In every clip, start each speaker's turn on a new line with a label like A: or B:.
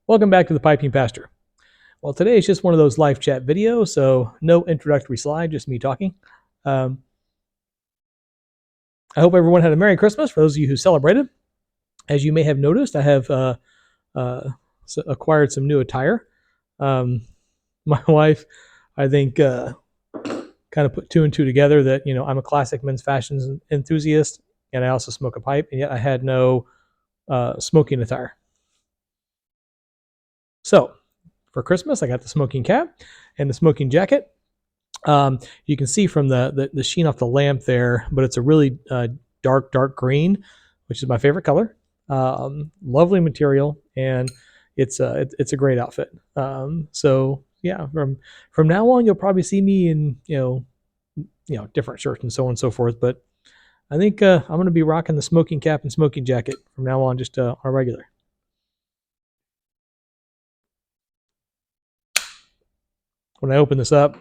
A: Welcome back to the Piping Pastor. Well, today is just one of those live chat videos, so no introductory slide, just me talking. I hope everyone had a Merry Christmas for those of you who celebrated. As you may have noticed, I have acquired some new attire. My wife, I think, kind of put two and two together that, I'm a classic men's fashion enthusiast, and I also smoke a pipe, and yet I had no smoking attire. So for Christmas, I got the smoking cap and the smoking jacket. You can see from the sheen off the lamp there, but it's a really dark green, which is my favorite color. Lovely material, and it's a great outfit. So yeah, from now on, you'll probably see me in different shirts and so on and so forth. But I think I'm going to be rocking the smoking cap and smoking jacket from now on, just on a regular. When I opened this up,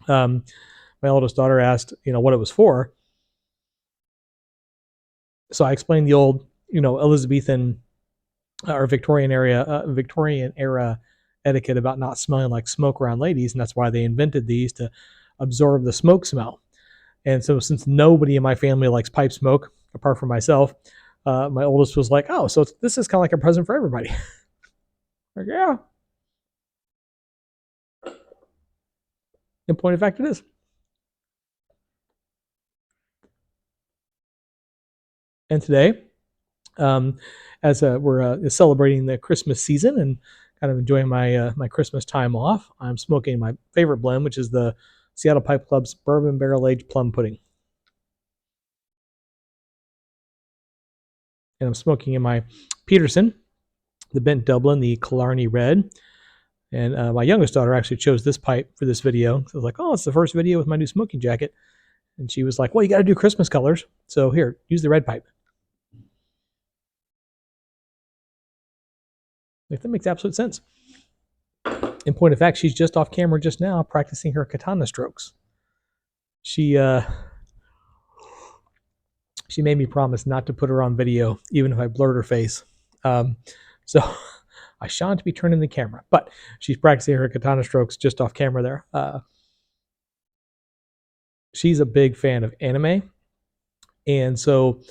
A: my oldest daughter asked, what it was for. So I explained the old, Elizabethan or Victorian era etiquette about not smelling like smoke around ladies, and that's why they invented these, to absorb the smoke smell. And so since nobody in my family likes pipe smoke apart from myself, my oldest was like, "Oh, so this is kind of like a present for everybody." Like, yeah. In point of fact, it is. And today, as we're celebrating the Christmas season and kind of enjoying my Christmas time off, I'm smoking my favorite blend, which is the Seattle Pipe Club's Bourbon Barrel Aged Plum Pudding. And I'm smoking in my Peterson, the Bent Dublin, the Killarney Red. And my youngest daughter actually chose this pipe for this video. So I was like, "Oh, it's the first video with my new smoking jacket." And she was like, "Well, you got to do Christmas colors. So here, use the red pipe." Like, that makes absolute sense. In point of fact, she's just off camera just now practicing her katana strokes. She made me promise not to put her on video, even if I blurred her face. So I shan't be turning the camera, but she's practicing her katana strokes just off camera there. She's a big fan of anime, and so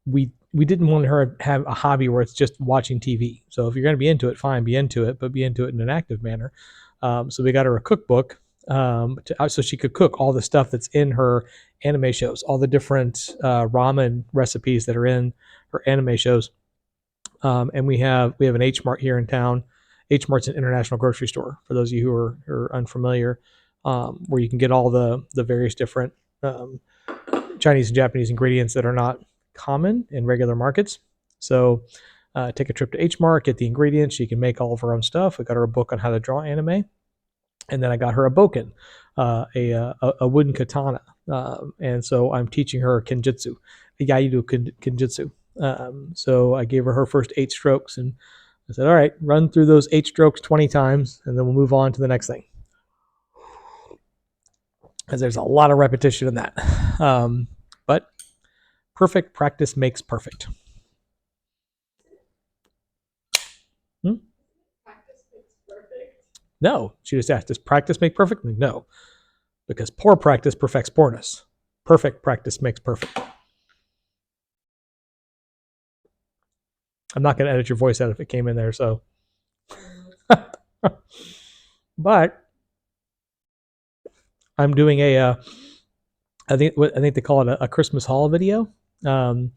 A: we didn't want her to have a hobby where it's just watching TV. So if you're going to be into it, fine, be into it, but be into it in an active manner. So we got her a cookbook so she could cook all the stuff that's in her anime shows, all the different ramen recipes that are in her anime shows. And we have an H Mart here in town. H Mart's an international grocery store, for those of you who are unfamiliar, where you can get all the various different Chinese and Japanese ingredients that are not common in regular markets. So take a trip to H Mart, get the ingredients. She can make all of her own stuff. We got her a book on how to draw anime. And then I got her a bokken, a wooden katana. And so I'm teaching her kenjutsu, Yaido kenjutsu. So I gave her first 8 strokes, and I said, "All right, run through those 8 strokes 20 times, and then we'll move on to the next thing." Because there's a lot of repetition in that. But perfect practice makes perfect. Practice makes perfect? No, she just asked, "Does practice make perfect?" No, because poor practice perfects poorness. Perfect practice makes perfect. I'm not going to edit your voice out if it came in there, so. But I'm doing I think they call it a Christmas haul video. I'm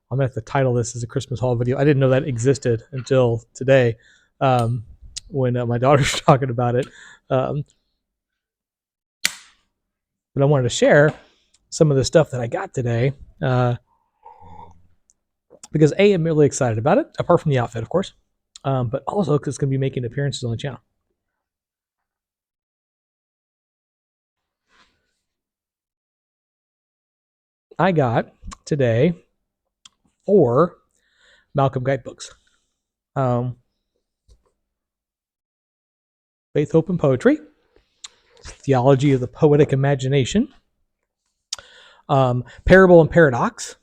A: gonna have to title this as a Christmas haul video. I didn't know that existed until today, when my daughter's talking about it. But I wanted to share some of the stuff that I got today, because I'm really excited about it, apart from the outfit, of course, but also because it's going to be making appearances on the channel. I got today 4 Malcolm guidebooks. Faith, Hope, and Poetry, Theology of the Poetic Imagination, Parable and Paradox,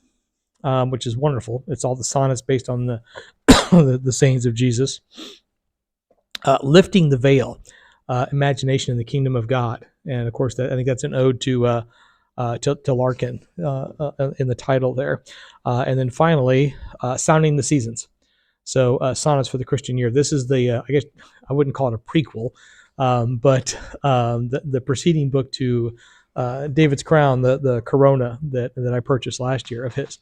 A: which is wonderful. It's all the sonnets based on the the sayings of Jesus. Lifting the Veil, Imagination in the Kingdom of God. And of course, I think that's an ode to Larkin in the title there. And then finally, Sounding the Seasons. So Sonnets for the Christian Year. This is I guess I wouldn't call it a prequel, but the preceding book to David's Crown, the Corona that I purchased last year of his.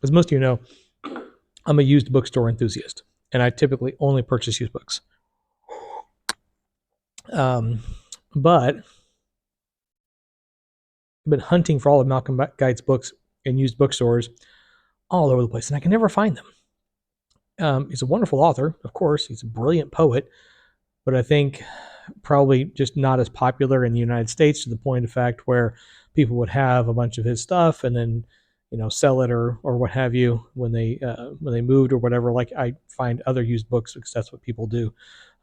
A: As most of you know, I'm a used bookstore enthusiast, and I typically only purchase used books. But I've been hunting for all of Malcolm Guite's books in used bookstores all over the place, and I can never find them. He's a wonderful author, of course. He's a brilliant poet, but I think probably just not as popular in the United States, to the point of fact where people would have a bunch of his stuff and then sell it or what have you when they moved or whatever. Like I find other used books because that's what people do.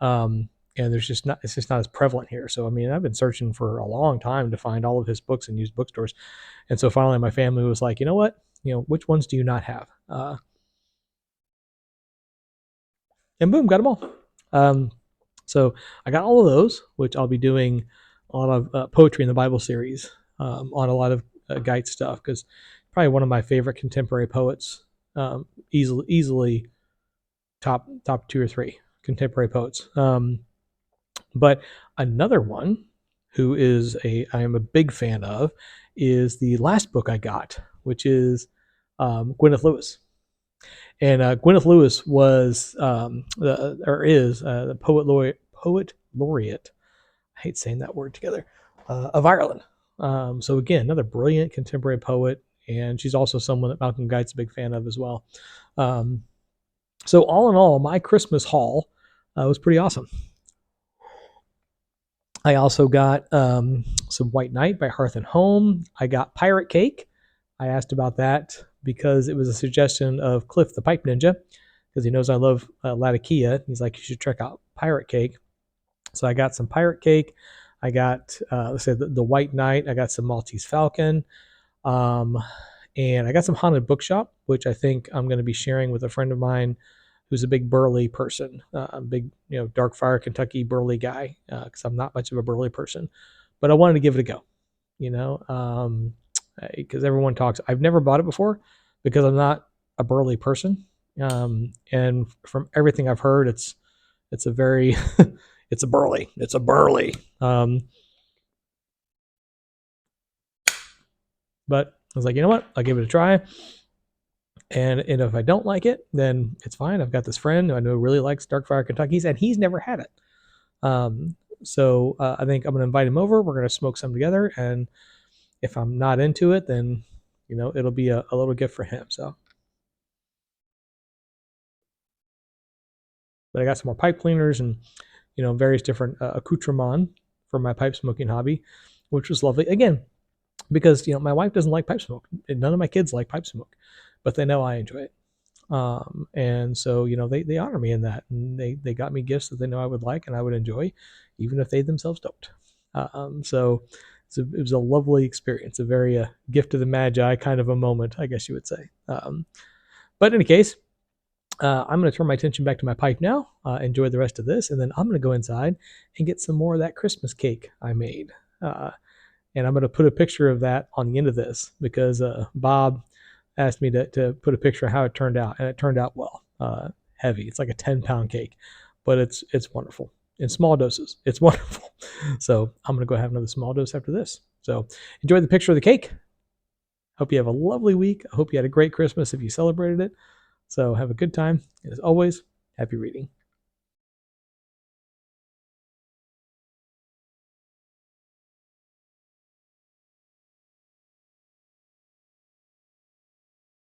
A: And it's just not as prevalent here. So I mean, I've been searching for a long time to find all of his books in used bookstores, and so finally my family was like, you know what, which ones do you not have? And boom, got them all. So I got all of those, which I'll be doing a lot of poetry in the Bible series on a lot of Geit stuff, because probably one of my favorite contemporary poets, easily top 2 or 3 contemporary poets. But another one who I am a big fan of is the last book I got, which is Gwyneth Lewis. And Gwyneth Lewis was is the poet laureate. I hate saying that word together. Of Ireland. So again, another brilliant contemporary poet, and she's also someone that Malcolm Guite's a big fan of as well. So all in all, my Christmas haul was pretty awesome. I also got some White Knight by Hearth and Home. I got Pirate Cake. I asked about that because it was a suggestion of Cliff the Pipe Ninja, because he knows I love Latakia. He's like, you should check out Pirate Cake. So I got some Pirate Cake. I got, let's say, the White Knight. I got some Maltese Falcon. And I got some Haunted Bookshop, which I think I'm going to be sharing with a friend of mine who's a big burly person, a big, Darkfire, Kentucky burly guy, because I'm not much of a burly person. But I wanted to give it a go, because everyone talks. I've never bought it before because I'm not a burly person. And from everything I've heard, it's a very, it's a burly. But I was like, you know what? I'll give it a try. And if I don't like it, then it's fine. I've got this friend who I know really likes Darkfire Kentucky's, and he's never had it. So I think I'm going to invite him over. We're going to smoke some together. And if I'm not into it, then, it'll be a little gift for him. So, but I got some more pipe cleaners and, various different accoutrements for my pipe smoking hobby, which was lovely. Again, because, my wife doesn't like pipe smoke. None of my kids like pipe smoke, but they know I enjoy it. And so, they honor me in that, and they got me gifts that they know I would like and I would enjoy, even if they themselves don't. So it was a lovely experience, a very gift of the Magi kind of a moment, I guess you would say. But in any case, I'm going to turn my attention back to my pipe now, enjoy the rest of this, and then I'm going to go inside and get some more of that Christmas cake I made. And I'm going to put a picture of that on the end of this, because Bob asked me to put a picture of how it turned out, and it turned out well. Heavy. It's like a 10-pound cake, but it's wonderful. In small doses, it's wonderful. So I'm going to go have another small dose after this. So enjoy the picture of the cake. Hope you have a lovely week. I hope you had a great Christmas if you celebrated it. So have a good time. And as always, happy reading.